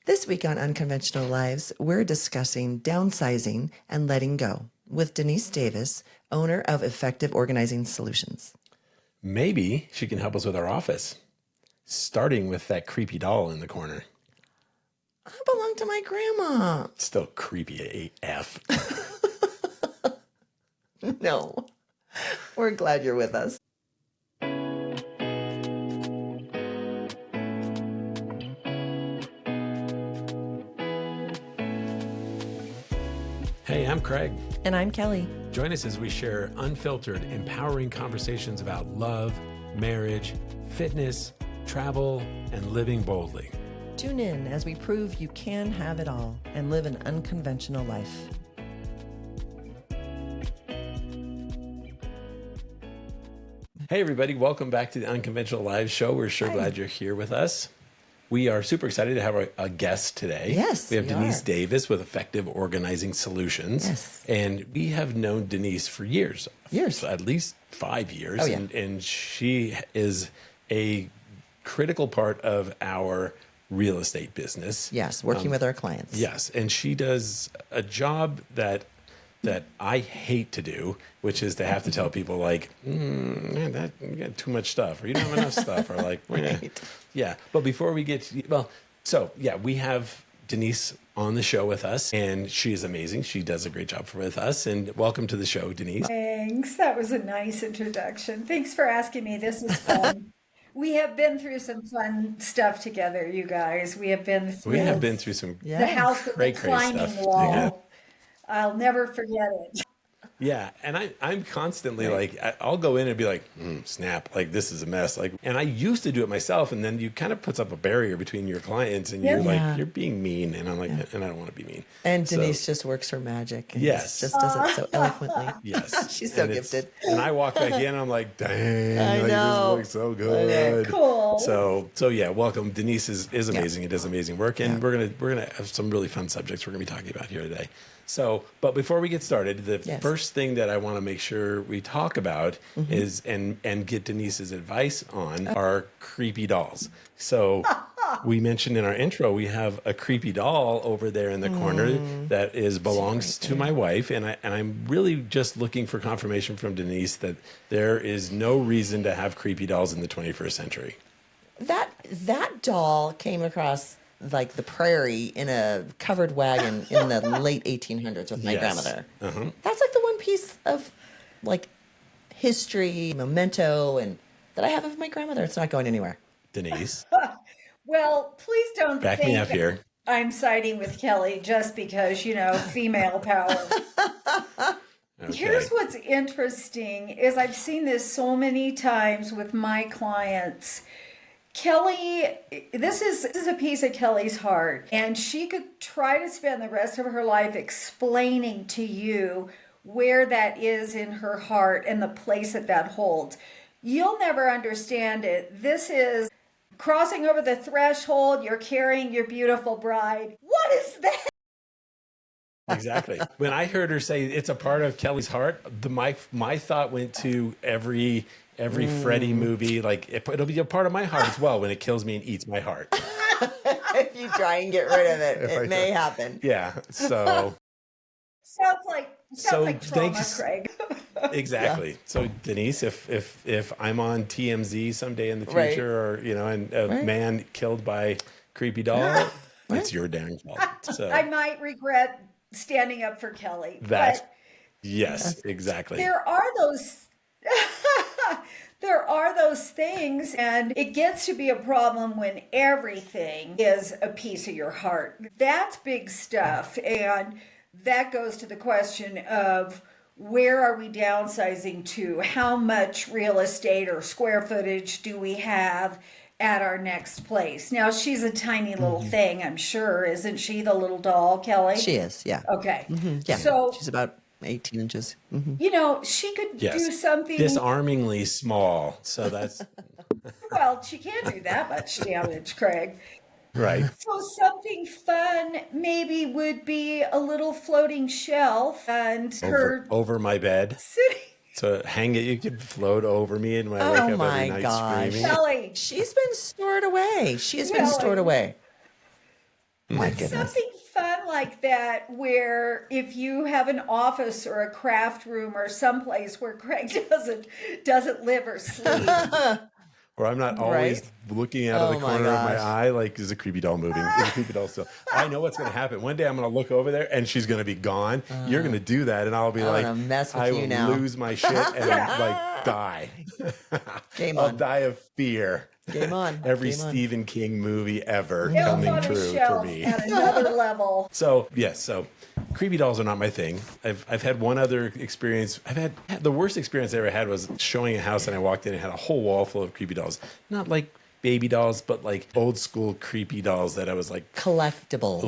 This week on Unconventional Lives, we're discussing downsizing and letting go with Denise Davis, owner of Effective Organizing Solutions. Maybe she can help us with our office, starting with that creepy doll in the corner. I belong to my grandma. Still creepy AF. No, we're glad you're with us. Hey, I'm Craig. And I'm Kellie. Join us as we share unfiltered, empowering conversations about love, marriage, fitness, travel, and living boldly. Tune in as we prove you can have it all and live an unconventional life. Hey, everybody. Welcome back to the Unconventional Lives show. We're sure glad you're here with us. We are super excited to have a guest today. Yes, we have Denise Davis with Effective Organizing Solutions. Yes. And we have known Denise for years. Years. At least 5 years. Oh, yeah. And she is a critical part of our real estate business. Yes, working with our clients. Yes. And she does a job that I hate to do, which is to have to tell people like, man, that you got too much stuff, or you don't have enough stuff, or like, Right. yeah. But before we get to, we have Denise on the show with us, and she is amazing. She does a great job with us, and welcome to the show, Denise. Thanks. That was a nice introduction. Thanks for asking me. This is fun. We have been through some fun stuff together, you guys. We have been through some the house with the cray climbing stuff. wall. Yeah. I'll never forget it. Yeah, and I'm constantly like, I'll go in and be like, snap, like this is a mess. Like, and I used to do it myself, and then you kind of puts up a barrier between your clients, and you're like, you're being mean, and I'm like, and I don't want to be mean. And Denise just works her magic. And Yes. just does it so eloquently. Yes, She's so and gifted. And I walk back in, I'm like, dang, I like, know. this looks so good. Cool. So yeah, welcome. Denise is amazing. It does amazing work, and we're gonna have some really fun subjects we're gonna be talking about here today. So, but before we get started, the first thing that I want to make sure we talk about is and get Denise's advice on are creepy dolls. So we mentioned in our intro, we have a creepy doll over there in the corner that belongs to my wife, and I'm really just looking for confirmation from Denise that there is no reason to have creepy dolls in the 21st century. That doll came across like the prairie in a covered wagon in the late 1800s with my grandmother. That's like the one piece of like history, memento, and that I have of my grandmother. It's not going anywhere. Denise, Well, please don't back think me up here. I'm siding with Kellie just because, female power. Okay. Here's what's interesting is I've seen this so many times with my clients. Kellie, this is a piece of Kellie's heart, and she could try to spend the rest of her life explaining to you where that is in her heart and the place that holds. You'll never understand it. This is crossing over the threshold. You're carrying your beautiful bride. What is that? Exactly. When I heard her say it's a part of Kellie's heart, my thought went to every Freddy movie. Like it'll be a part of my heart as well when it kills me and eats my heart. If you try and get rid of it, it may happen. Yeah. So Sounds like trauma, thanks. Craig. Exactly. Yeah. So Denise, if I'm on TMZ someday in the future, or and a man killed by creepy doll, it's your dang fault. So I might regret standing up for Kellie. Yes, exactly. There are those things, and it gets to be a problem when everything is a piece of your heart. That's big stuff, and that goes to the question of where are we downsizing to? How much real estate or square footage do we have at our next place? Now, she's a tiny little thing, I'm sure. Isn't she the little doll, Kellie? She is, yeah. Okay. Yeah. So she's about 18 inches. She could do something disarmingly small. So that's well, she can't do that much damage, Craig. right. So something fun maybe would be a little floating shelf and her over my bed. sitting. So hang it, you could float over me and when I wake up every night screaming. Kellie. She's been stored away. She has been stored away. My goodness. Something fun like that, where if you have an office or a craft room or someplace where Craig doesn't live or sleep. Or I'm not always Right? looking out of the Oh my corner of my gosh. eye like, is a creepy doll moving? Is a creepy doll still? I know what's going to happen. One day I'm going to look over there and she's going to be gone. You're going to do that, and I'll be I like, wanna mess with I you will now. lose my shit and like die. Game I'll on. die of fear. Game on. Every Game on. Stephen King movie ever Elf coming on a true for Shelf me. at another level. So yes, so creepy dolls are not my thing. I've had one other experience. I've had the worst experience I ever had was showing a house, and I walked in and had a whole wall full of creepy dolls. Not like baby dolls, but like old school creepy dolls that I was like, Collectible.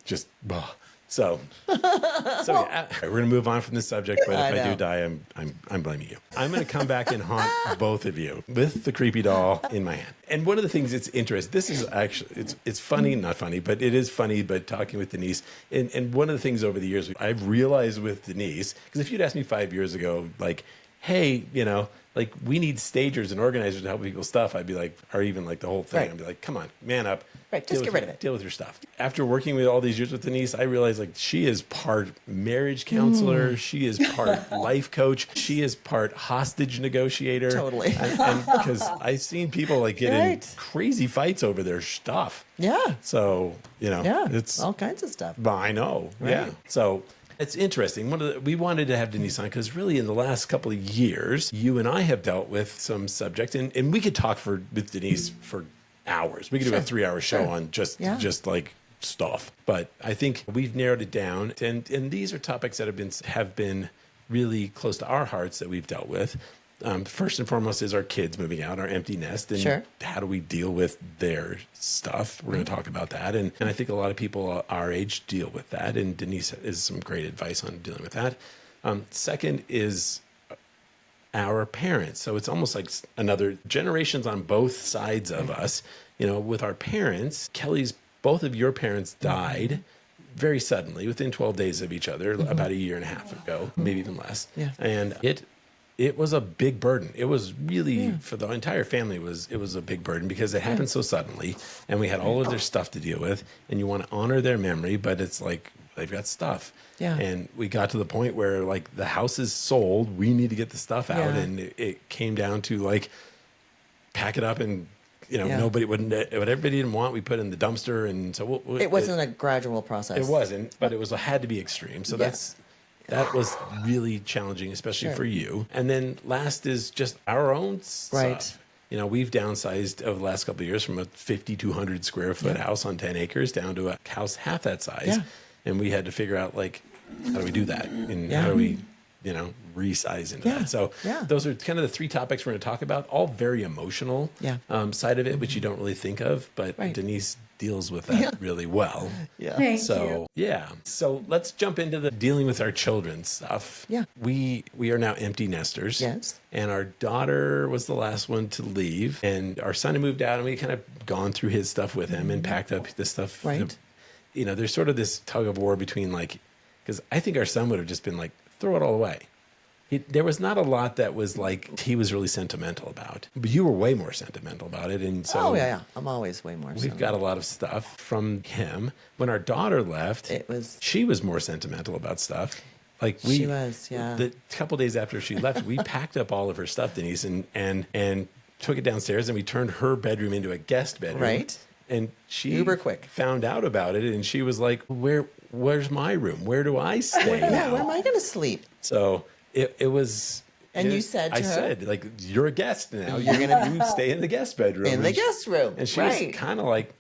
just. Ugh. So yeah, we're gonna move on from this subject. But if I do die, I'm blaming you. I'm gonna come back and haunt both of you with the creepy doll in my hand. And one of the things that's interesting, this is actually it's funny, not funny, but it is funny. But talking with Denise, and one of the things over the years I've realized with Denise, because if you'd asked me 5 years ago, like, hey, like we need stagers and organizers to help people's stuff, I'd be like, or even like the whole thing, Right. I'd be like, come on, man up. Right, just get rid of it. Deal with your stuff. After working with all these years with Denise, I realized like she is part marriage counselor, she is part life coach, she is part hostage negotiator. Totally. And because I've seen people like get in Right. crazy fights over their stuff. Yeah. So, Yeah. it's all kinds of stuff. I know. Right. Yeah. So it's interesting. We wanted to have Denise on because really in the last couple of years, you and I have dealt with some subjects, and we could talk with Denise for hours. We could do a 3-hour show on just like stuff. But I think we've narrowed it down, and these are topics that have been really close to our hearts that we've dealt with. First and foremost is our kids moving out, our empty nest, and how do we deal with their stuff? We're going to talk about that, and I think a lot of people our age deal with that, and Denise has some great advice on dealing with that. Second is our parents. So it's almost like another generations on both sides of us. With our parents, both of your parents died very suddenly, within 12 days of each other, about a year and a half ago, maybe even less. Yeah. And it was a big burden. It was really, for the entire family, it was a big burden because it happened so suddenly, and we had all of their stuff to deal with, and you want to honor their memory, but it's like they've got stuff. Yeah. And we got to the point where like the house is sold, we need to get the stuff out, and it came down to like pack it up, and nobody what everybody didn't want, we put in the dumpster, and so It wasn't a gradual process. It wasn't, but it had to be extreme. So that was really challenging, especially for you. And then last is just our own stuff. Right. We've downsized over the last couple of years from a 5,200 square foot house on 10 acres down to a house half that size. Yeah. And we had to figure out like, how do we do that? And how do we, resize into that? So those are kind of the three topics we're going to talk about, all very emotional side of it, which you don't really think of, but Denise deals with that really well. Yeah. Thank So you. So let's jump into the dealing with our children stuff. Yeah. We are now empty nesters. Yes. And our daughter was the last one to leave, and our son had moved out, and we kind of gone through his stuff with him and packed up the stuff. Right. There's sort of this tug of war between like, because I think our son would have just been like, throw it all away. There was not a lot that was like he was really sentimental about, but you were way more sentimental about it, and so I'm always way more. we've got a lot of stuff from him. When our daughter left, she was more sentimental about stuff. Like she was, The couple days after she left, we packed up all of her stuff, Denise, and took it downstairs, and we turned her bedroom into a guest bedroom. Right. And she uber quick found out about it, and she was like, "Where's my room? Where do I stay now? Yeah, where am I going to sleep?" So it was. And you said to her, I said, like, you're a guest now. You're going to stay in the guest bedroom. In the guest room. And she was kind of like,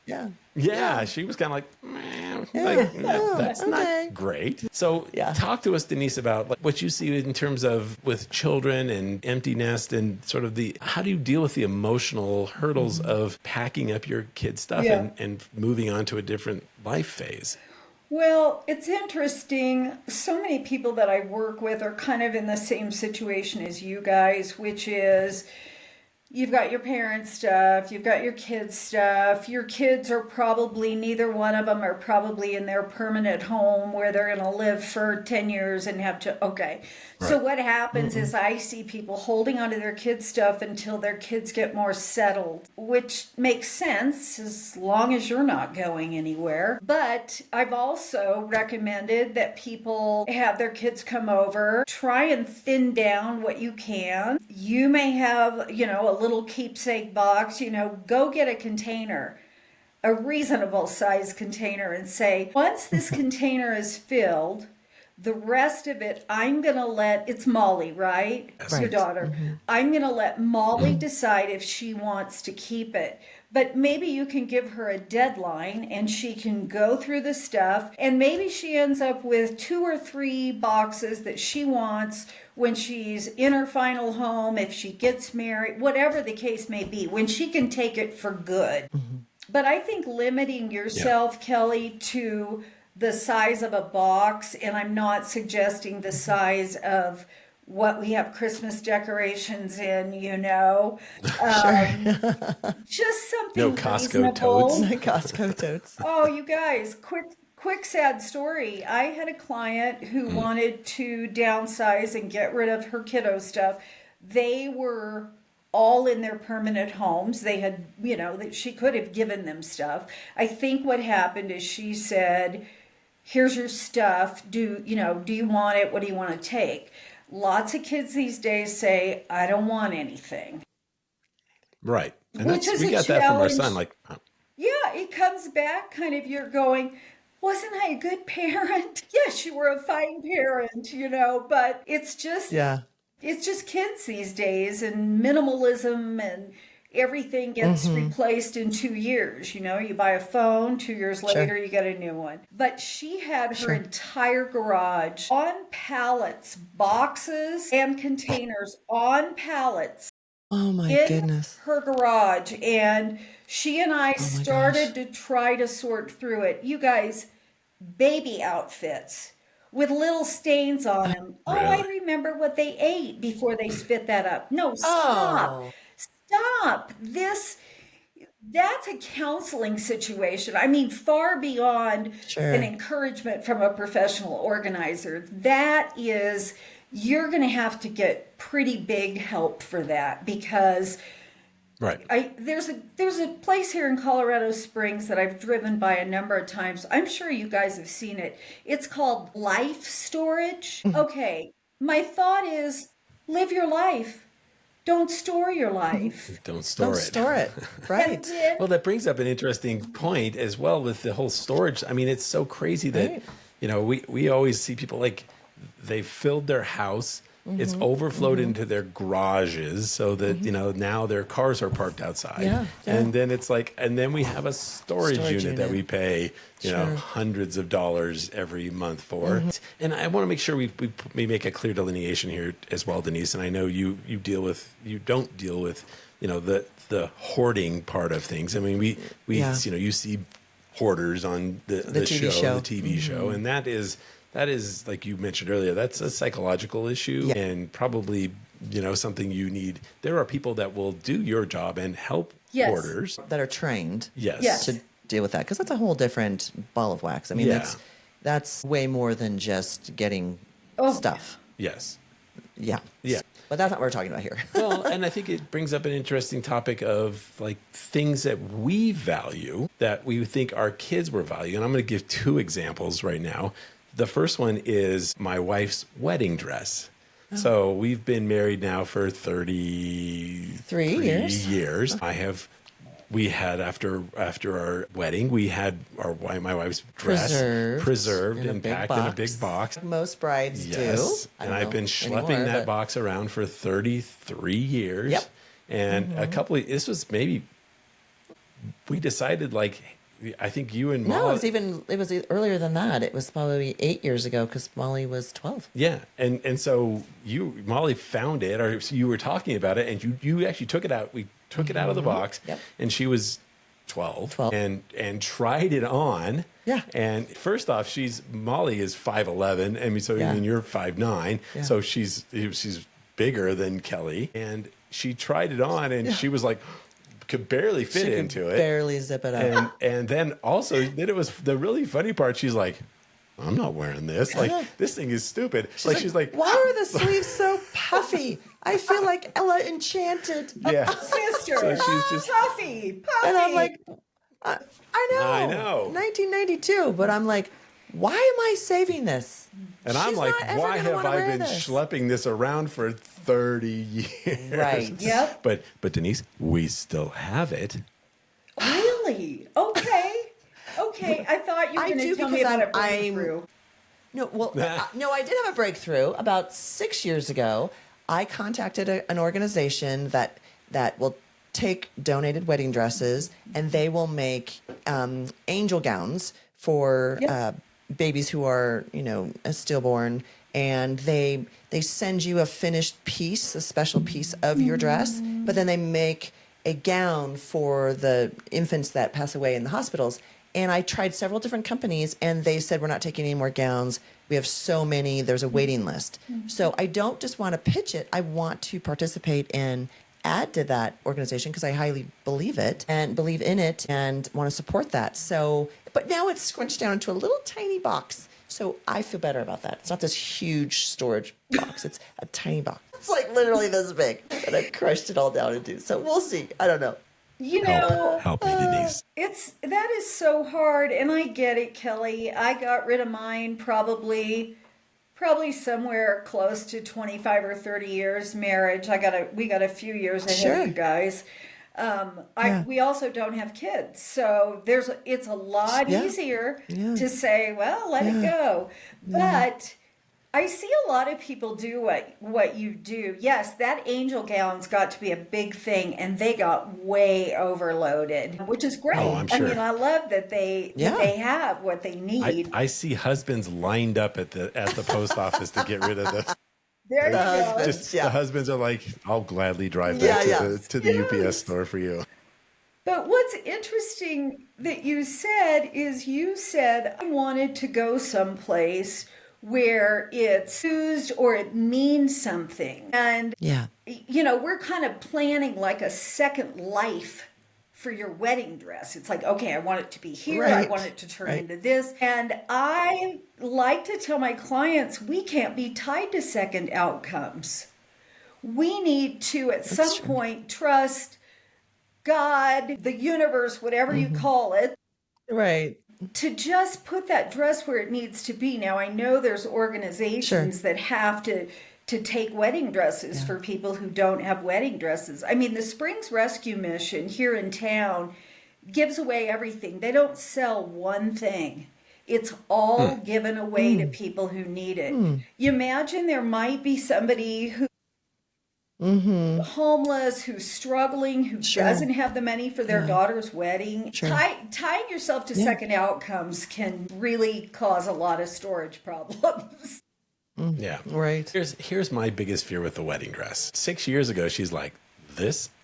yeah, she was kind of like, man, that's not great. So talk to us, Denise, about like what you see in terms of with children and empty nest and sort of how do you deal with the emotional hurdles of packing up your kids' stuff and moving on to a different life phase? Well, it's interesting. So many people that I work with are kind of in the same situation as you guys, which is You've got your parents' stuff, you've got your kids' stuff. Your kids are probably, neither one of them are probably in their permanent home where they're going to live for 10 years and have to, okay. Right. So what happens is I see people holding onto their kids' stuff until their kids get more settled, which makes sense as long as you're not going anywhere. But I've also recommended that people have their kids come over, try and thin down what you can. You may have, a little keepsake box, go get a container, a reasonable size container, and say, once this container is filled, the rest of it, I'm going to let, it's Molly, right? It's your daughter. I'm going to let Molly decide if she wants to keep it. But maybe you can give her a deadline and she can go through the stuff, and maybe she ends up with 2 or 3 boxes that she wants when she's in her final home, if she gets married, whatever the case may be, when she can take it for good. But I think limiting yourself, Kellie, to the size of a box, and I'm not suggesting the size of what we have Christmas decorations in, just something no Costco reasonable. totes. No Costco totes. Oh, you guys, quick sad story. I had a client who wanted to downsize and get rid of her kiddo stuff. They were all in their permanent homes. They had, that she could have given them stuff. I think what happened is she said, here's your stuff. Do you want it? What do you want to take? Lots of kids these days say, I don't want anything. Right. And Which is we got challenge. that from our son. Like, yeah, it comes back kind of, you're going, wasn't I a good parent? Yes, you were a fine parent, but it's just, it's just kids these days, and minimalism, and everything gets replaced in 2 years. You buy a phone, 2 years later, you get a new one. But she had her entire garage on pallets, boxes and containers on pallets. Oh my goodness. Her garage. And she and I started to try to sort through it. You guys, baby outfits with little stains on them. Really? Oh, I remember what they ate before they spit that up. No, stop. Stop. That's a counseling situation. I mean, far beyond an encouragement from a professional organizer. That is, you're going to have to get pretty big help for that, because there's a place here in Colorado Springs that I've driven by a number of times. I'm sure you guys have seen it. It's called Life Storage. Okay, my thought is, live your life. Don't store your life. Don't store it. Right. Well, that brings up an interesting point as well with the whole storage. I mean, it's so crazy that, we always see people like they filled their house. It's overflowed into their garages so that, now their cars are parked outside. Yeah. And then it's like, and then we have a storage unit that we pay, hundreds of dollars every month for. And I want to make sure we make a clear delineation here as well, Denise. And I know you don't deal with, the hoarding part of things. I mean, we you see hoarders on the TV show, and that is, like you mentioned earlier, that's a psychological issue and probably, something you need. There are people that will do your job and help hoarders. That are trained to deal with that, because that's a whole different ball of wax. I mean, that's way more than just getting stuff. Yes. Yeah. Yeah. But that's not what we're talking about here. Well, and I think it brings up an interesting topic of like things that we value that we think our kids will value. And I'm going to give 2 examples right now. The first one is my wife's wedding dress. Oh. So we've been married now for 33 years. We had after our wedding, we had my wife's dress preserved and packed in a big box. Most brides do. And I've been schlepping that box around for 33 years. Yep. And this was maybe, we decided like, I think you and Molly. No, it was earlier than that. It was probably 8 years ago, because Molly was 12. Yeah, and so Molly found it, or you were talking about it, and you actually took it out. We took it out of the box, and she was 12, and tried it on. Yeah. And first off, Molly is 5'11", and so I mean, you're 5'9", so she's bigger than Kellie, and she tried it on, and she was like, could barely fit into it. Barely zip it up. And then also, then it was the really funny part. She's like, I'm not wearing this. Like, this thing is stupid. She's like, why are the sleeves so puffy? I feel like Ella Enchanted. Yeah. Sister, So she's just puffy. And I'm like, I know. 1992. But I'm like, why am I saving this? And I'm like, why have I been schlepping this around for 30 years? Right. Yep. But Denise, we still have it. Really? Okay. Okay. I thought you were going to tell me about a breakthrough. No, well, no, I did have a breakthrough. About 6 years ago, I contacted an organization that will take donated wedding dresses, and they will make angel gowns for babies who are, a stillborn, and they send you a finished piece, a special piece of your dress, but then they make a gown for the infants that pass away in the hospitals. And I tried several different companies, and they said, we're not taking any more gowns. We have so many, there's a waiting list. So I don't just want to pitch it. I want to participate and add to that organization because I highly believe it and believe in it and want to support that. So, but now it's scrunched down into a little tiny box. So I feel better about that. It's not this huge storage box. It's a tiny box. It's like literally this big, and I've crushed it all down into. So we'll see. I don't know. Help me, Denise. That is so hard, and I get it, Kellie. I got rid of mine probably somewhere close to 25 or 30 years marriage. We got a few years ahead of you guys. We also don't have kids, so it's a lot easier to say, well, let it go. But I see a lot of people do what you do. Yes, that angel gown's got to be a big thing, and they got way overloaded, which is great. Oh, I'm sure. I mean, I love that they have what they need. I see husbands lined up at the post office to get rid of this. There you go. The husbands are like, I'll gladly drive that to the UPS store for you. But what's interesting that you said I wanted to go someplace where it's used or it means something. And, we're kind of planning like a second life for your wedding dress. It's like, okay, I want it to be here. Right. I want it to turn into this. And I like to tell my clients, we can't be tied to second outcomes. We need to, at some point, trust God, the universe, whatever you call it. Right. To just put that dress where it needs to be. Now, I know there's organizations that have to take wedding dresses for people who don't have wedding dresses. I mean, the Springs Rescue Mission here in town gives away everything. They don't sell one thing. It's all given away to people who need it. You imagine there might be somebody who homeless, who's struggling, who doesn't have the money for their daughter's wedding. Tying yourself to second outcomes can really cause a lot of storage problems. Yeah. Right. Here's my biggest fear with the wedding dress. 6 years ago, she's like,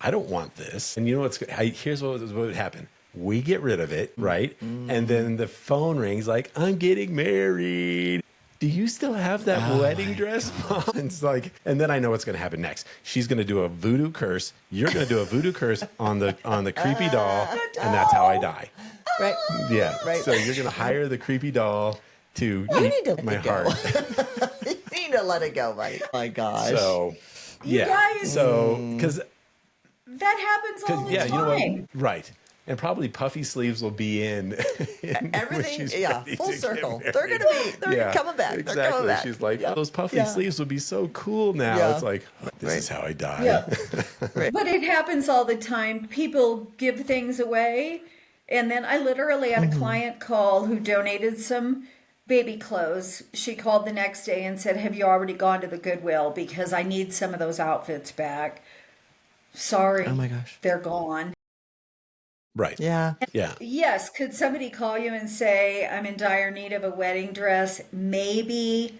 I don't want this. And you know here's what would happen. We get rid of it, right? And then the phone rings like, I'm getting married. Do you still have that wedding dress, Mom? It's like, and then I know what's going to happen next. She's going to do a voodoo curse. You're going to do a voodoo curse on the creepy doll, and that's how I die. Right. Yeah. Right. So you're going to hire the creepy doll to eat my heart. You need to let it go, buddy. Oh my gosh. So, You guys, because that happens all the time. You know what? Right. And probably puffy sleeves will be in everything. Yeah, full circle. They're going to be. They're coming back. Exactly. They're coming back. She's like, those puffy sleeves would be so cool now. Yeah. It's like, this is how I die. Yeah. But it happens all the time. People give things away. And then I literally had a client call who donated some baby clothes. She called the next day and said, have you already gone to the Goodwill? Because I need some of those outfits back. Sorry. Oh my gosh. They're gone. Right. Yeah. Yeah. Yes. Could somebody call you and say, I'm in dire need of a wedding dress? Maybe.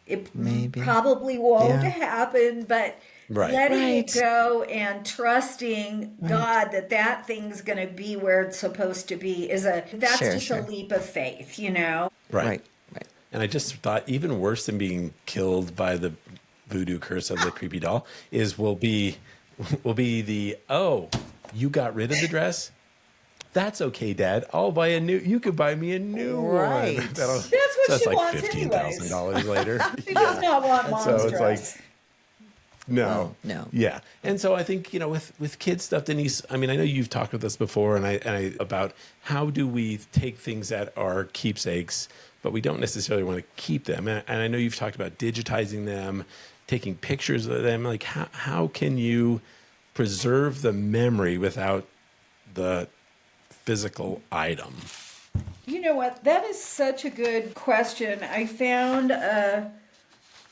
It probably won't happen, but letting it go and trusting God that thing's going to be where it's supposed to be that's just a leap of faith, you know? Right. And I just thought even worse than being killed by the voodoo curse of the creepy doll will be the, oh, you got rid of the dress? That's okay, Dad. I'll buy a new. You could buy me a new Right. one. That's what she like wants $15,000 later. She does not want mom's So it's like, dress. no, Well, no. yeah. And so I think, with kids stuff, Denise, I mean, I know you've talked with us before and I about how do we take things that are keepsakes, but we don't necessarily want to keep them. And I know you've talked about digitizing them, taking pictures of them. Like how can you preserve the memory without the physical item? You know what? That is such a good question. I found a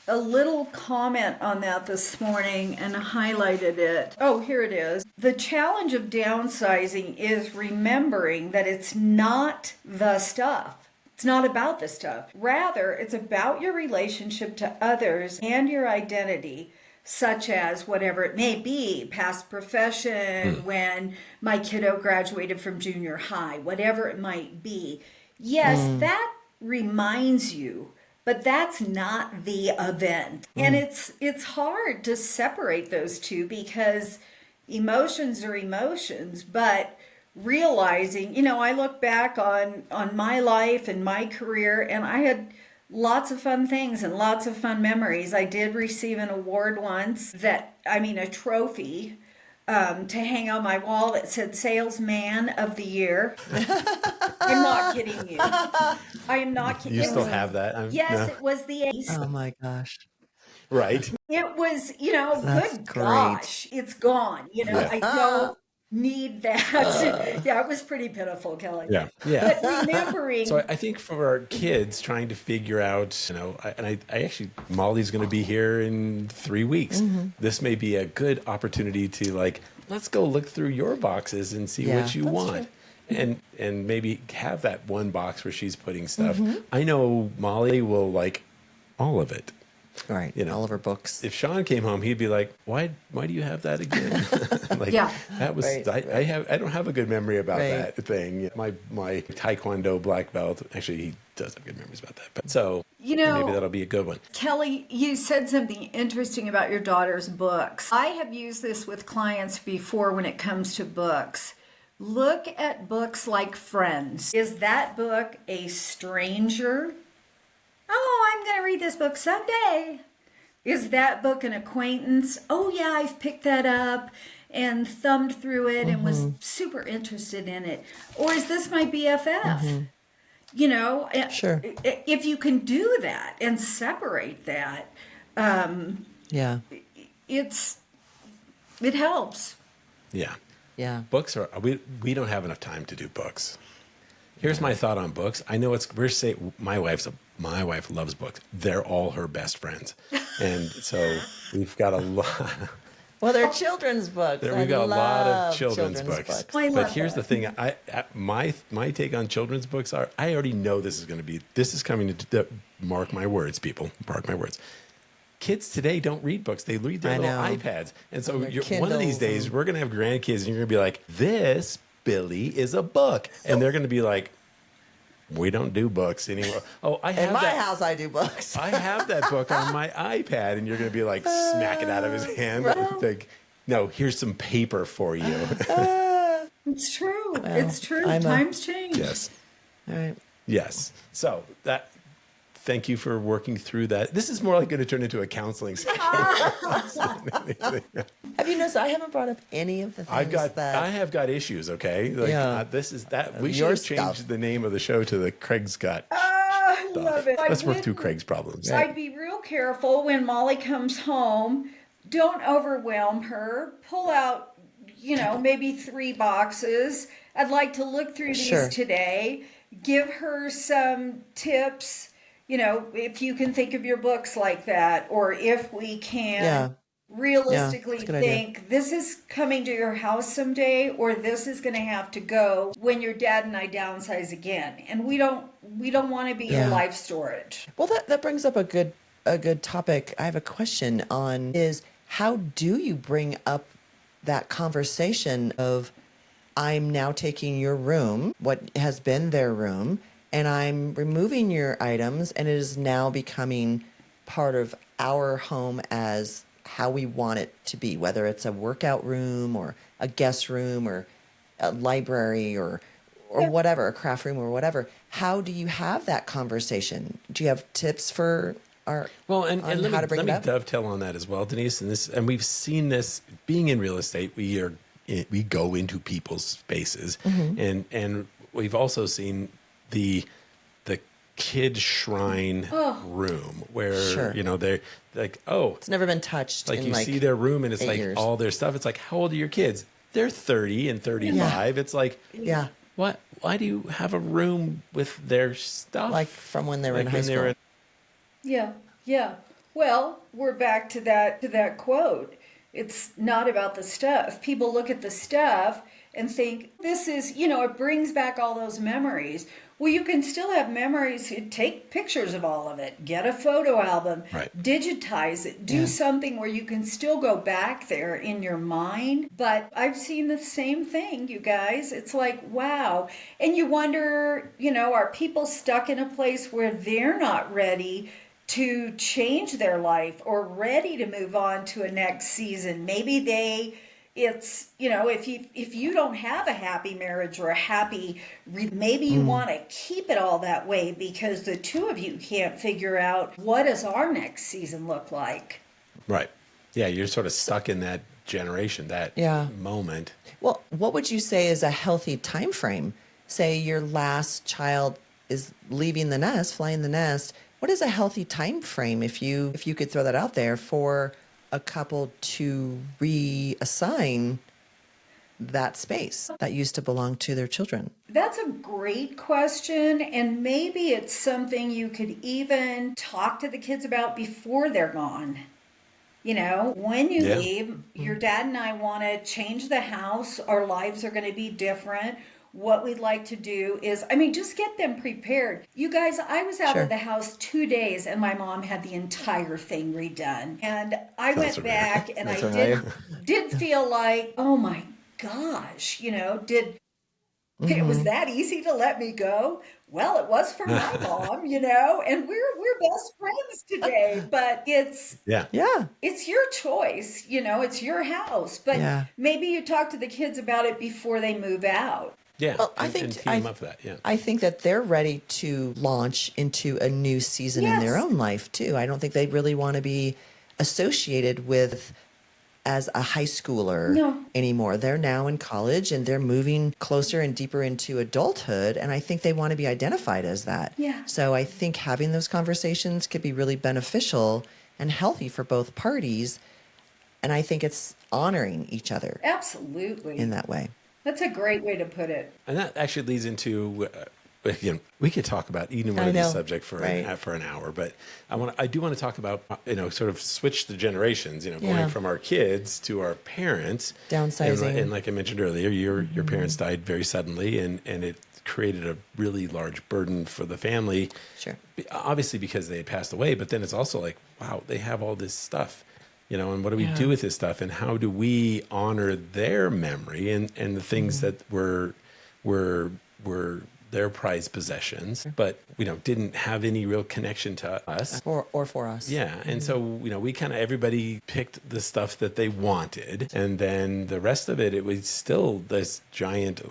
little comment on that this morning and highlighted it. Oh, here it is. The challenge of downsizing is remembering that it's not the stuff. It's not about the stuff. Rather, it's about your relationship to others and your identity, such as whatever it may be, past profession, when my kiddo graduated from junior high, whatever it might be. Yes, that reminds you, but that's not the event. And it's hard to separate those two because emotions are emotions, but realizing, I look back on my life and my career, and I had lots of fun things and lots of fun memories. I did receive an award once a trophy to hang on my wall that said Salesman of the Year. I'm not kidding you. I am not kidding you. You still have that? Yes, no. It was the ace. Oh my gosh. Right. It was, That's good great. gosh, it's gone. I don't need that. Yeah, it was pretty pitiful, Kelly. Yeah. But remembering. So I think for our kids trying to figure out, I actually, Molly's going to be here in 3 weeks. This may be a good opportunity to let's go look through your boxes and see what you want. True. And maybe have that one box where she's putting stuff. I know Molly will like all of it. Right. All of her books. If Sean came home, he'd be like, "Why do you have that again?" That was I don't have a good memory about that thing. My Taekwondo black belt. Actually, he does have good memories about that. But so maybe that'll be a good one. Kelly, you said something interesting about your daughter's books. I have used this with clients before when it comes to books. Look at books like Friends. Is that book a stranger? Oh, I'm going to read this book someday. Is that book an acquaintance? Oh, yeah, I've picked that up and thumbed through it and was super interested in it. Or is this my BFF? Sure. If you can do that and separate that, it helps. Yeah. Yeah. Books we don't have enough time to do books. Here's my thought on books. I know my wife loves books. They're all her best friends. And so we've got a lot. Well, they're children's books. We've got a lot of children's books. But here's the thing. My take on children's books are, I already know this is coming to mark my words, people. Mark my words. Kids today don't read books. They read their little iPads. And so one of these days, we're going to have grandkids and you're going to be like, this, Billy, is a book. And they're going to be like, we don't do books anymore. Oh, in my house, I do books. I have that book on my iPad. And you're going to be like, smack it out of his hand. Like, no, here's some paper for you. It's true. It's true. Times change. Yes. All right. Yes. So thank you for working through that. This is more like going to turn into a counseling session. Have you noticed I haven't brought up any of the things I have got issues, okay? This is that. We should have changed the name of the show to the Craig's Got I love it. Let's work through Craig's problems. I'd be real careful when Molly comes home. Don't overwhelm her. Pull out, maybe 3 boxes. I'd like to look through these today. Give her some tips. If you can think of your books like that, or if we can realistically think this is coming to your house someday, or this is going to have to go when your dad and I downsize again. And we don't want to be your life storage. Well, that brings up a good topic. I have a question on is how do you bring up that conversation of I'm now taking your room, what has been their room, and I'm removing your items, and it is now becoming part of our home as how we want it to be, whether it's a workout room or a guest room or a library or whatever, a craft room or whatever. How do you have that conversation? Do you have tips for our and how to bring it up? Let me dovetail on that as well, Denise. And we've seen this being in real estate. We go into people's spaces, and we've also seen the kid shrine room where they're like, it's never been touched. Like you see their room and it's like years. All their stuff. It's like, how old are your kids? They're 30 and 35. It's like, what? Why do you have a room with their stuff? Like from when they were in high school. Yeah. Well, we're back to that quote. It's not about the stuff. People look at the stuff and think this is, it brings back all those memories. Well, you can still have memories. Take pictures of all of it. Get a photo album. Right. Digitize it. Do something where you can still go back there in your mind. But I've seen the same thing, you guys. It's like, wow. And you wonder, are people stuck in a place where they're not ready to change their life or ready to move on to a next season? Maybe it's, if you don't have a happy marriage or a happy, maybe you want to keep it all that way because the two of you can't figure out what does our next season look like. Right. Yeah. You're sort of stuck in that generation, that moment. Well, what would you say is a healthy time frame? Say your last child is leaving the nest, flying the nest. What is a healthy time frame if you could throw that out there for a couple to reassign that space that used to belong to their children? That's a great question, and maybe it's something you could even talk to the kids about before they're gone. When you leave, your dad and I want to change the house. Our lives are going to be different. What we'd like to do is, just get them prepared. You guys, I was out of the house 2 days and my mom had the entire thing redone. And I went back and I did feel like, oh my gosh, it was that easy to let me go? Well, it was for my mom, and we're best friends today, but it's your choice, it's your house. But maybe you talk to the kids about it before they move out. Yeah, well, I think that they're ready to launch into a new season in their own life too. I don't think they really want to be associated with as a high schooler anymore. They're now in college and they're moving closer and deeper into adulthood, and I think they want to be identified as that. Yeah. So I think having those conversations could be really beneficial and healthy for both parties, and I think it's honoring each other. Absolutely. In that way. That's a great way to put it. And that actually leads into, we could talk about either one of these subjects for an hour, but I do want to talk about, sort of switch the generations, going from our kids to our parents. Downsizing. And like I mentioned earlier, your parents died very suddenly, and it created a really large burden for the family. Sure. Obviously because they had passed away, but then it's also like, wow, they have all this stuff. And what do we do with this stuff, and how do we honor their memory and the things that were their prized possessions, but didn't have any real connection to us or for us. Yeah, and so we kind of everybody picked the stuff that they wanted, and then the rest of it was still this giant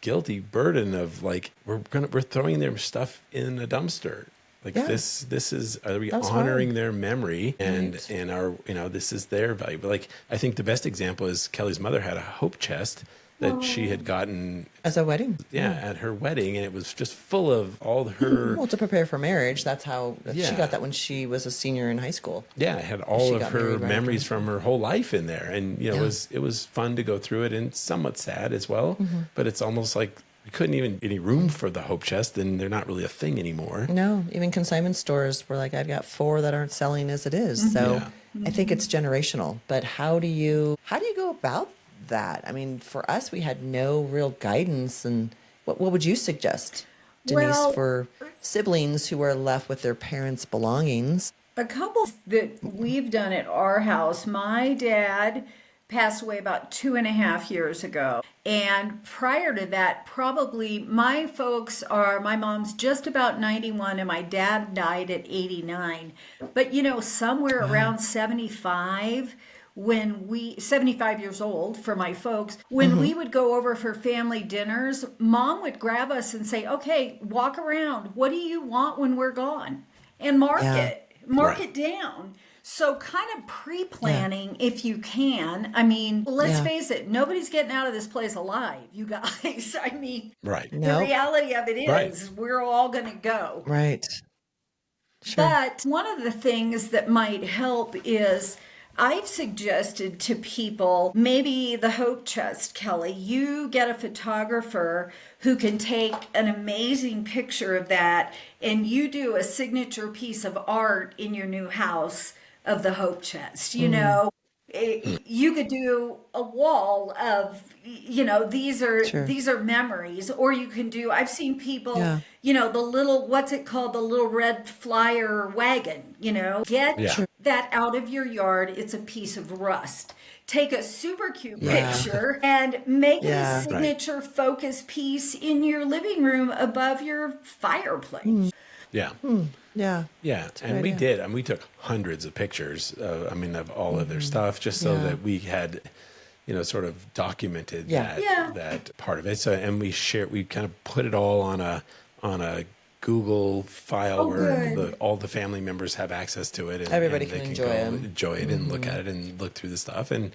guilty burden of we're throwing their stuff in a dumpster. This is, are we honoring their memory and our, this is their value. But I think the best example is Kellie's mother had a hope chest that she had gotten as a wedding. Yeah, at her wedding, and it was just full of all her. Well, to prepare for marriage, that's how she got that when she was a senior in high school. Yeah, it had all of her memories from her whole life in there, and it was fun to go through it, and somewhat sad as well. But it's almost like we couldn't even any room for the hope chest, and they're not really a thing anymore. No, even consignment stores were like, I've got 4 that aren't selling as it is. So I think it's generational. But how do you go about that? I mean, for us, we had no real guidance. And what would you suggest, Denise, for siblings who are left with their parents' belongings? A couple that we've done at our house, my dad passed away about 2.5 years ago. And prior to that, probably my mom's just about 91 and my dad died at 89. But, somewhere around 75, 75 years old for my folks, when we would go over for family dinners, Mom would grab us and say, okay, walk around. What do you want when we're gone? And mark it down. So kind of pre-planning if you can. I mean, let's face it, nobody's getting out of this place alive, you guys. I mean, the reality of it is we're all going to go. Right. Sure. But one of the things that might help is I've suggested to people, maybe the Hope Chest, Kellie, you get a photographer who can take an amazing picture of that, and you do a signature piece of art in your new house of the Hope Chest. You could do a wall of, these are memories, or you can do, I've seen people, the little, what's it called? The little red flyer wagon, get that out of your yard. It's a piece of rust. Take a super cute picture and make it a signature focus piece in your living room above your fireplace. Yeah. Yeah. Yeah. And we did. And we took hundreds of pictures, of all of their stuff, just so that we had, sort of documented that part of it. So, and we kind of put it all on a Google file where all the family members have access to it. And everybody and can they enjoy it and look at it and look through the stuff. And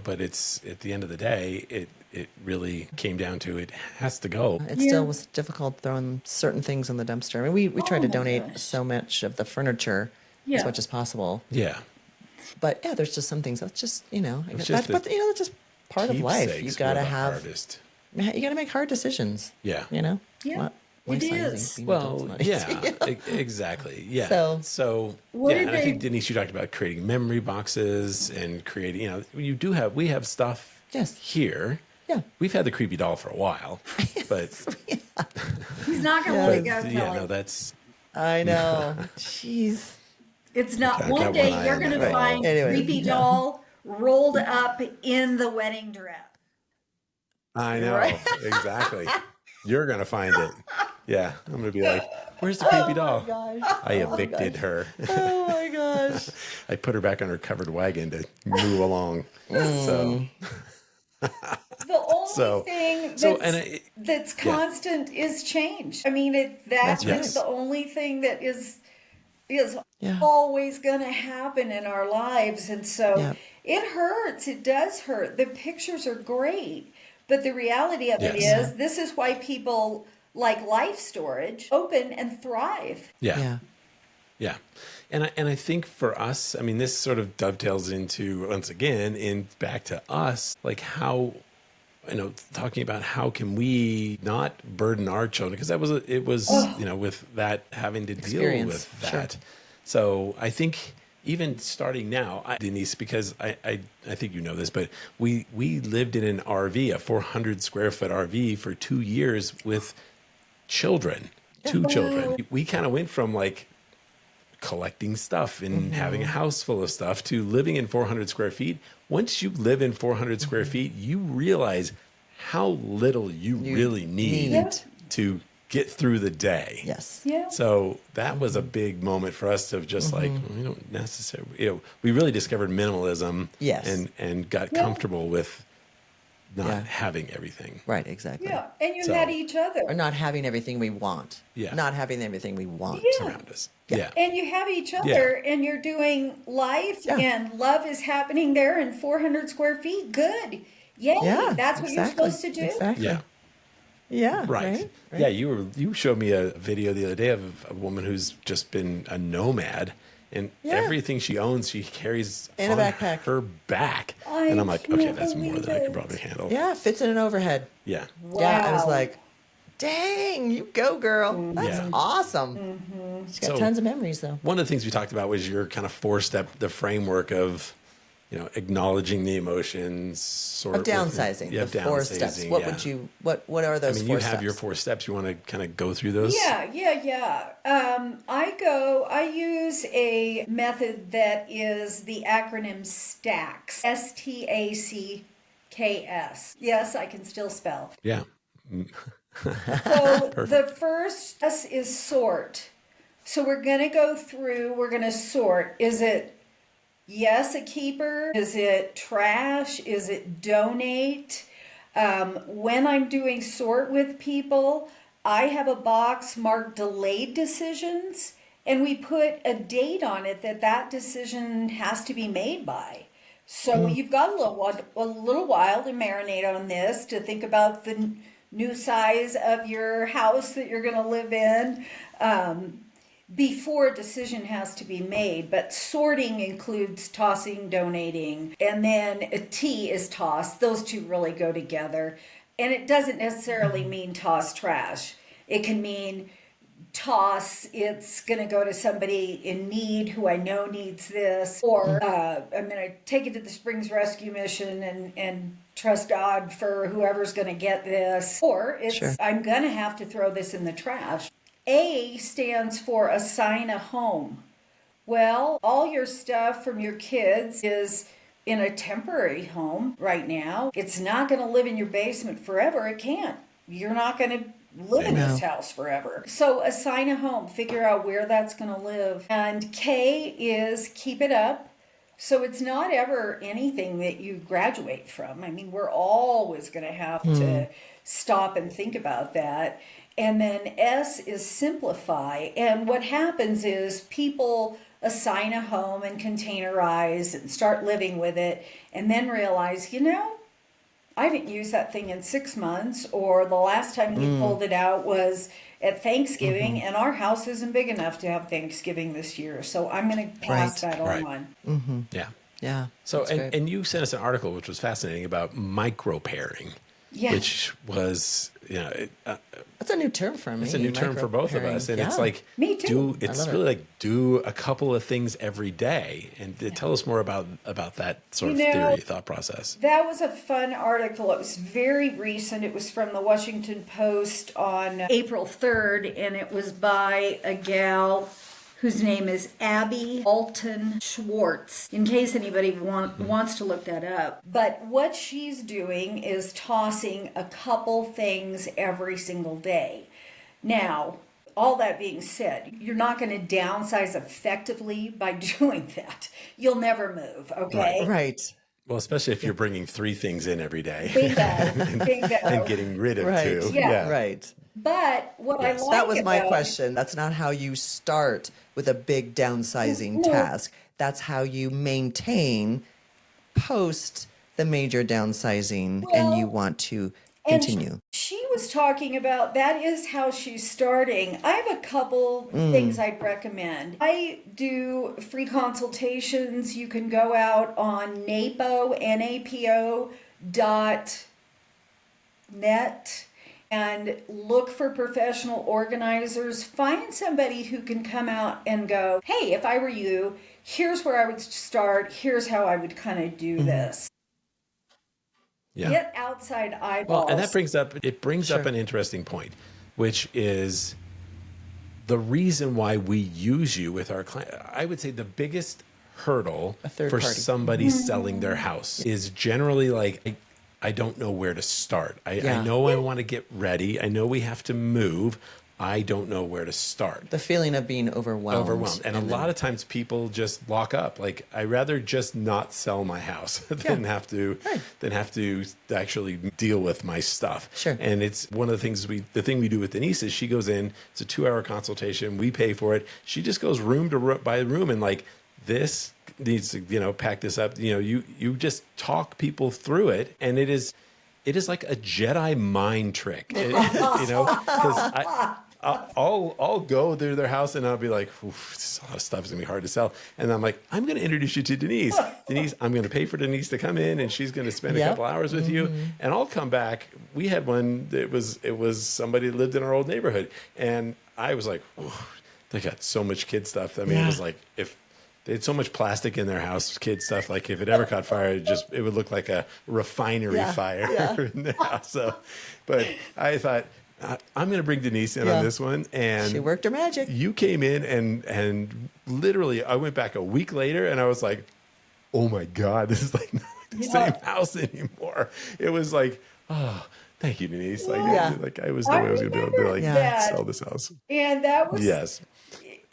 but it's, at the end of the day, it really came down to it has to go. It still was difficult throwing certain things in the dumpster. I mean, we tried to donate so much of the furniture as much as possible. Yeah. But there's just some things that's just, It's that's just part of life. You got to you got to make hard decisions. Yeah. Yeah. It is. Well, exactly. Yeah. So and I think, Denise, you talked about creating memory boxes and creating, we have stuff here. Yeah. We've had the creepy doll for a while, but he's not going to let it go, Kellie. Yeah, no, that's. I know. Jeez. It's not. One day you're going to find creepy doll rolled up in the wedding dress. I know. Exactly. You're going to find it. Yeah. I'm going to be like, where's the creepy doll? I evicted her. Oh my gosh. I put her back on her covered wagon to move along. So. The only thing that's constant is change. I mean, that's the only thing that is always going to happen in our lives. And so it hurts. It does hurt. The pictures are great. But the reality of it is, this is why people like life storage open and thrive. Yeah. And I think for us, I mean, this sort of dovetails into, once again, back to us, like how, talking about how can we not burden our children, because it was with that, having to deal with that. Sure. So I think even starting now, Denise, because I think you know this, but we lived in an RV, a 400 square foot RV for 2 years with children, two children. We kind of went from like collecting stuff and having a house full of stuff to living in 400 square feet. Once you live in 400 square feet, you realize how little you really need to get through the day. Yes. Yeah. So that was a big moment for us of just like, we don't necessarily, we really discovered minimalism and got comfortable with not having everything. Right, exactly. Yeah, and you had each other. Or not having everything we want. Yeah. Not having everything we want around us. Yeah. And you have each other and you're doing life and love is happening there in 400 square feet. Good. Yay. Yeah, that's what you're supposed to do. Exactly. Yeah. Yeah. Right. Yeah. You showed me a video the other day of a woman who's just been a nomad, and everything she owns, she carries in on a backpack. her back. And I'm like, okay, that's more than I can probably handle. Yeah. Fits in an overhead. Yeah. Wow. Yeah. I was like, dang, you go, girl. That's awesome. She's got tons of memories, though. One of the things we talked about was your kind of 4-step, the framework of acknowledging the emotions, of downsizing, the 4 steps. What would you? What are those? You 4 have steps? your 4 steps. You want to kind of go through those? Yeah. I use a method that is the acronym STACS. STACKS. Yes, I can still spell. Yeah. So the first S is sort. So we're going to go through, we're going to sort. Is it yes, a keeper? Is it trash? Is it donate? When I'm doing sort with people, I have a box marked delayed decisions, and we put a date on it that decision has to be made by. So you've got a little while to marinate on this, to think about the new size of your house that you're going to live in. Before a decision has to be made. But sorting includes tossing, donating, and then a T is toss. Those two really go together. And it doesn't necessarily mean toss trash. It can mean toss, it's going to go to somebody in need who I know needs this, or I'm going to take it to the Springs Rescue Mission and trust God for whoever's going to get this, or it's I'm going to have to throw this in the trash. A stands for assign a home. Well, all your stuff from your kids is in a temporary home right now. It's not going to live in your basement forever. It can't. You're not going to live in this house forever. So assign a home. Figure out where that's going to live. And K is keep it up. So it's not ever anything that you graduate from. I mean, we're always going to have to stop and think about that. And then S is simplify. And what happens is people assign a home and containerize and start living with it, and then realize, I haven't used that thing in 6 months, or the last time we pulled it out was at Thanksgiving, and our house isn't big enough to have Thanksgiving this year. So I'm going to pass that on. Yeah. Yeah. So, and you sent us an article which was fascinating about micro-pairing. Yeah. Which was, that's a new term for me. It's a new term for both of us. And it's like, me too. It's really like do a couple of things every day. And tell us more about that sort of theory, thought process. That was a fun article. It was very recent. It was from the Washington Post on April 3rd, and it was by a gal whose name is Abby Alton Schwartz, in case anybody wants to look that up. But what she's doing is tossing a couple things every single day. Now, all that being said, you're not going to downsize effectively by doing that. You'll never move, okay? Right. Well, especially if you're bringing 3 things in every day. Bingo. And getting rid of 2. Yeah. Right. But what I like that was my question. That's not how you start with a big downsizing task. That's how you maintain post the major downsizing, and you want to continue. And she was talking about that is how she's starting. I have a couple things I'd recommend. I do free consultations. You can go out on napo.net and look for professional organizers. Find somebody who can come out and go, hey, if I were you, here's where I would start. Here's how I would kind of do this. Yeah. Get outside eyeballs. Well, and that brings up an interesting point, which is the reason why we use you with our client. I would say the biggest hurdle for somebody selling their house is generally like, I don't know where to start. I know I want to get ready. I know we have to move. I don't know where to start. The feeling of being overwhelmed. And a lot of times people just lock up. Like, I'd rather just not sell my house than have to actually deal with my stuff. Sure. And it's one of the things the thing we do with Denise is she goes in, it's a 2-hour consultation. We pay for it. She just goes room to room by room and like, this needs to, pack this up. You just talk people through it, and it is like a Jedi mind trick. Because I'll go to their house and I'll be like, this a lot of stuff is gonna be hard to sell, and I'm like, I'm gonna introduce you to Denise. I'm gonna pay for Denise to come in, and she's gonna spend a couple hours with you, and I'll come back. We had one that was somebody that lived in our old neighborhood, and I was like, they got so much kid stuff. I mean, it was like if they had so much plastic in their house, kid stuff. Like if it ever caught fire, it would look like a refinery fire in the house. So, but I thought, I'm going to bring Denise in on this one. And she worked her magic. You came in and literally I went back a week later and I was like, oh my God, this is like not like the same house anymore. It was like, oh, thank you, Denise. Like I was the way I was going to be able to sell this house. And that was, yes.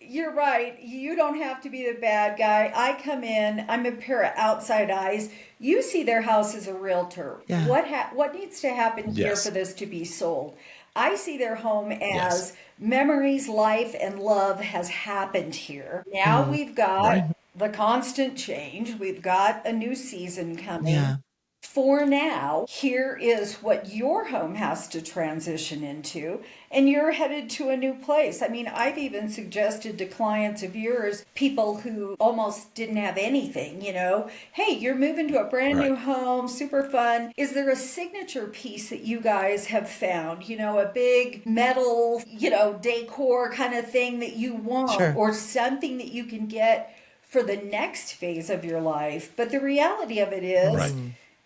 You're right. You don't have to be the bad guy. I come in, I'm a pair of outside eyes. You see their house as a realtor. Yeah. What needs to happen here for this to be sold? I see their home as memories, life, and love has happened here. Now we've got the constant change. We've got a new season coming. Yeah. For now, here is what your home has to transition into, and you're headed to a new place. I mean, I've even suggested to clients of yours, people who almost didn't have anything, hey, you're moving to a brand new home, super fun. Is there a signature piece that you guys have found, a big metal, decor kind of thing that you want, or something that you can get for the next phase of your life? But the reality of it is,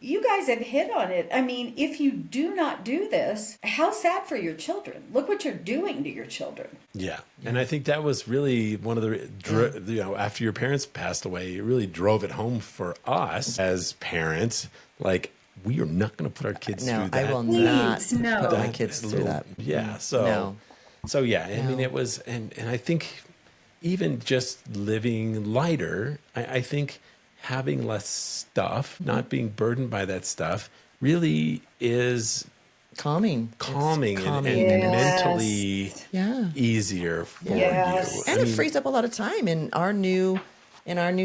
you guys have hit on it. I mean, if you do not do this, how sad for your children. Look what you're doing to your children. Yeah. And I think that was really one of the, after your parents passed away, it really drove it home for us as parents. Like, we are not going to put our kids through that. I will not put my kids through that. Yeah. So yeah, I mean, it was, and I think even just living lighter, I think having less stuff, not being burdened by that stuff, really is calming and mentally easier for you. And it frees up a lot of time in our new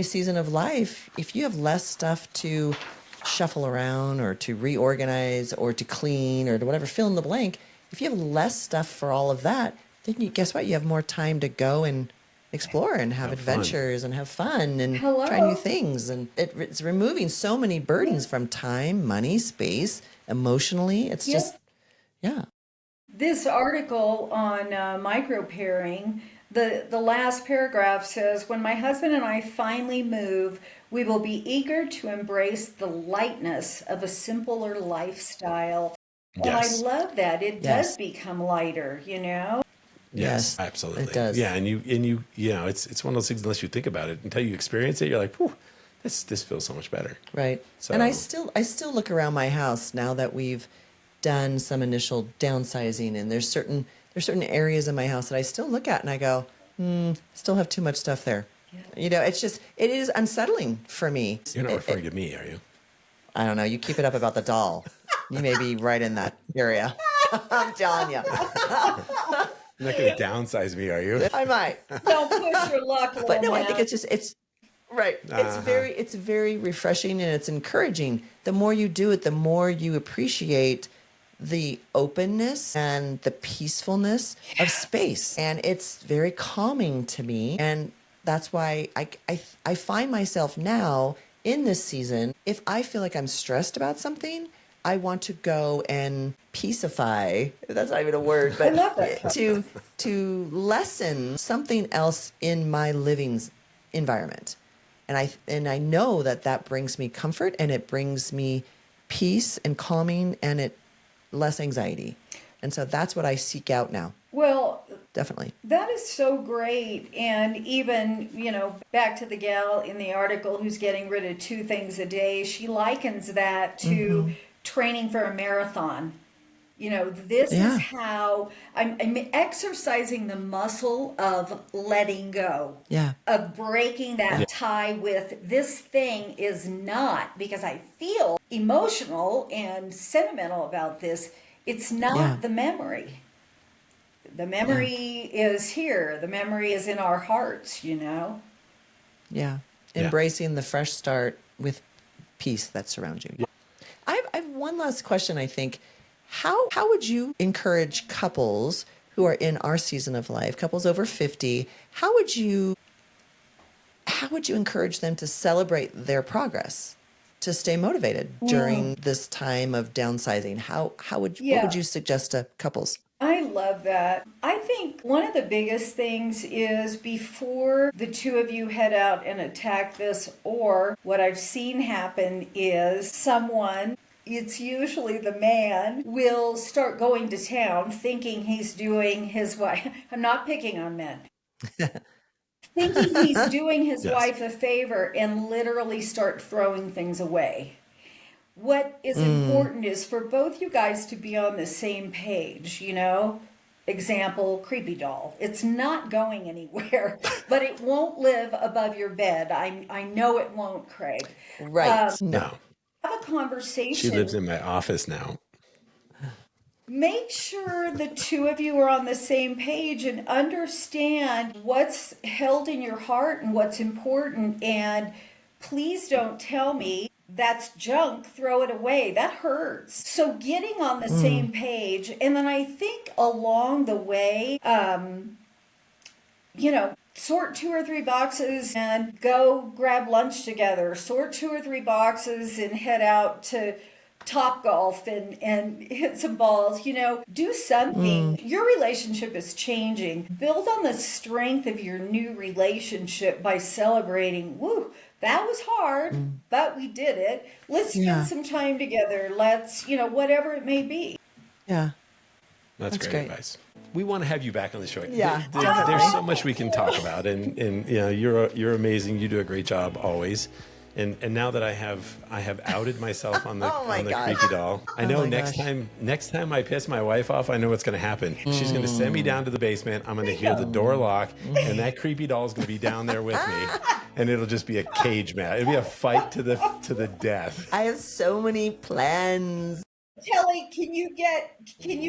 season of life. If you have less stuff to shuffle around or to reorganize or to clean or to whatever, fill in the blank, if you have less stuff for all of that, then guess what? You have more time to go and explore and have adventures and have fun and try new things. And it's removing so many burdens from time, money, space, emotionally. It's just, This article on micro-pairing, the last paragraph says, when my husband and I finally move, we will be eager to embrace the lightness of a simpler lifestyle. Yes. And I love that. It does become lighter, Yes, absolutely. It does. Yeah, and you it's one of those things, unless you think about it until you experience it, you're like, whew, this feels so much better. Right. So, and I still look around my house now that we've done some initial downsizing, and there's certain areas in my house that I still look at and I go, still have too much stuff there. Yeah. It is unsettling for me. You're not referring to me, are you? I don't know. You keep it up about the doll. You may be right in that area. I'm telling you. You're not going to downsize me, are you? I might. Don't push your luck, but no, I think it's right. It's very refreshing and it's encouraging. The more you do it, the more you appreciate the openness and the peacefulness of space, and it's very calming to me. And that's why I find myself now in this season, if I feel like I'm stressed about something, I want to go and peacify. That's not even a word, but to lessen something else in my living environment. And I know that brings me comfort, and it brings me peace and calming, and less anxiety. And so that's what I seek out now. Well, definitely. That is so great. And even, back to the gal in the article who's getting rid of 2 things a day, she likens that to training for a marathon. This is how I'm exercising the muscle of letting go, of breaking that tie with this thing is not, because I feel emotional and sentimental about this. It's not the memory. The memory is here. The memory is in our hearts, Yeah. Embracing the fresh start with peace that surrounds you. I have one last question, I think. How would you encourage couples who are in our season of life, couples over 50, how would you encourage them to celebrate their progress, to stay motivated during this time of downsizing? What would you suggest to couples? I love that. I think one of the biggest things is before the two of you head out and attack this, or what I've seen happen is someone, it's usually the man, will start going to town thinking he's doing his wife. I'm not picking on men. Thinking he's doing his wife a favor and literally start throwing things away. What is important is for both you guys to be on the same page, you know? Example, creepy doll. It's not going anywhere, but it won't live above your bed. I know it won't, Craig. Right. No. Have a conversation. She lives in my office now. Make sure the two of you are on the same page and understand what's held in your heart and what's important. And please don't tell me that's junk, throw it away. That hurts. So getting on the same page. And then I think along the way, sort 2 or 3 boxes and go grab lunch together. Sort 2 or 3 boxes and head out to Top Golf and hit some balls, do something. Your relationship is changing. Build on the strength of your new relationship by celebrating, woo, that was hard, but we did it. Let's spend some time together. Let's, whatever it may be. Yeah. That's great advice. We want to have you back on the show. Yeah, there's so much we can talk about, and you're amazing. You do a great job always. And now that I have outed myself on the creepy doll, I know next time I piss my wife off, I know what's going to happen. She's going to send me down to the basement. I'm going to hear the door lock, and that creepy doll is going to be down there with me, and it'll just be a cage match. It'll be a fight to the death. I have so many plans. Kellie, can you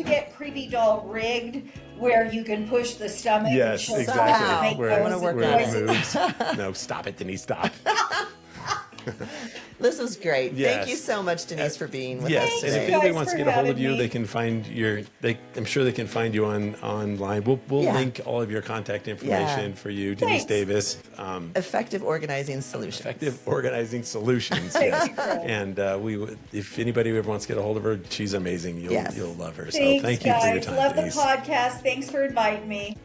get creepy doll rigged where you can push the stomach? Yes, and exactly. I want to work on it. No, stop it, Denise. Stop. This was great. Yes. Thank you so much, Denise, for being with us. Yes, and if anybody wants to get a hold of you, they can find I'm sure they can find you online. We'll link all of your contact information for you, Denise Davis. Effective Organizing Solutions. Effective Organizing Solutions. Yes. And if anybody ever wants to get a hold of her, she's amazing. You'll love her. So thank you for your time, Love Denise. the podcast. Thanks for inviting me.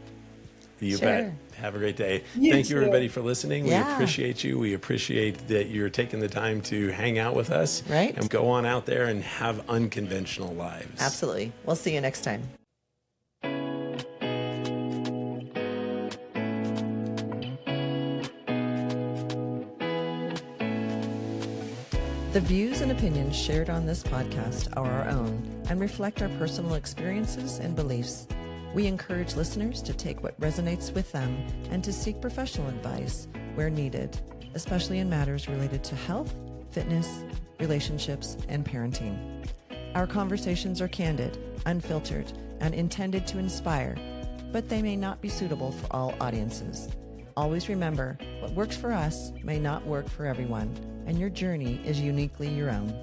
You bet. Have a great day. You Thank you, too. everybody, for listening. We appreciate you. We appreciate that you're taking the time to hang out with us. Right. And go on out there and have unconventional lives. Absolutely. We'll see you next time. The views and opinions shared on this podcast are our own and reflect our personal experiences and beliefs. We encourage listeners to take what resonates with them and to seek professional advice where needed, especially in matters related to health, fitness, relationships, and parenting. Our conversations are candid, unfiltered, and intended to inspire, but they may not be suitable for all audiences. Always remember, what works for us may not work for everyone, and your journey is uniquely your own.